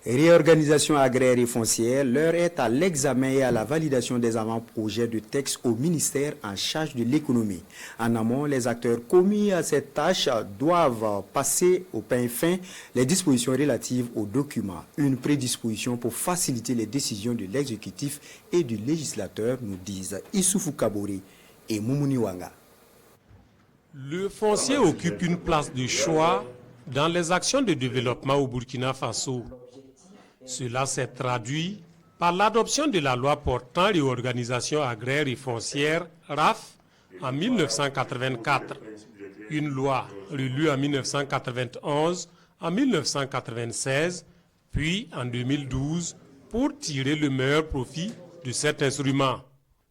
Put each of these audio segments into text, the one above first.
Réorganisation agraire et foncière, l'heure est à l'examen et à la validation des avant-projets de textes au ministère en charge de l'économie. En amont, les acteurs commis à cette tâche doivent passer au pain fin les dispositions relatives aux documents. Une prédisposition pour faciliter les décisions de l'exécutif et du législateur, nous disent Issoufou Kabouri et Moumouni Wanga. Le foncier occupe une place de choix dans les actions de développement au Burkina Faso. Cela s'est traduit par l'adoption de la loi portant réorganisation agraire et foncière, RAF, en 1984. Une loi relue en 1991, en 1996, puis en 2012 pour tirer le meilleur profit de cet instrument.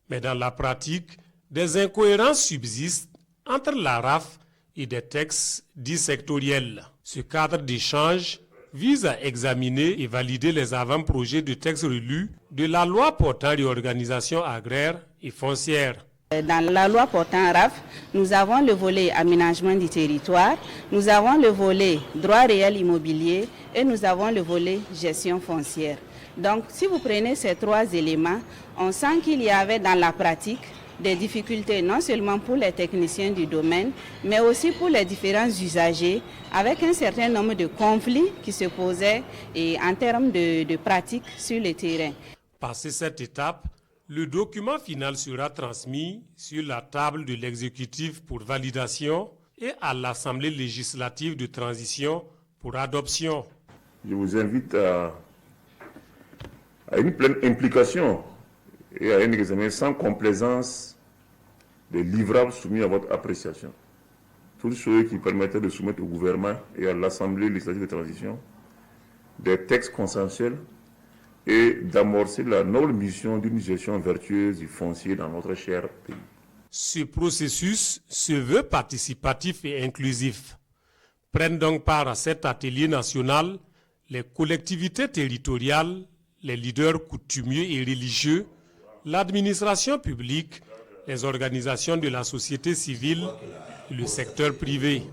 Mais dans la pratique, des incohérences subsistent entre la RAF et des textes dits sectoriels. Ce cadre d'échange vise à examiner et valider les avant-projets de textes relus de la loi portant réorganisation agraire et foncière. Dans la loi portant RAF, nous avons le volet aménagement du territoire, nous avons le volet droit réel immobilier et nous avons le volet gestion foncière. Donc si vous prenez ces trois éléments, on sent qu'il y avait dans la pratique des difficultés non seulement pour les techniciens du domaine, mais aussi pour les différents usagers, avec un certain nombre de conflits qui se posaient en termes de pratiques sur le terrain. Passé cette étape, le document final sera transmis sur la table de l'exécutif pour validation et à l'Assemblée législative de transition pour adoption. Je vous invite à une pleine implication et à un examen sans complaisance des livrables soumis à votre appréciation. Toutes choses qui permettraient de soumettre au gouvernement et à l'Assemblée législative de transition des textes consensuels et d'amorcer la noble mission d'une gestion vertueuse du foncier dans notre cher pays. Ce processus se veut participatif et inclusif. Prennent donc part à cet atelier national les collectivités territoriales, les leaders coutumiers et religieux, l'administration publique, les organisations de la société civile et le secteur privé.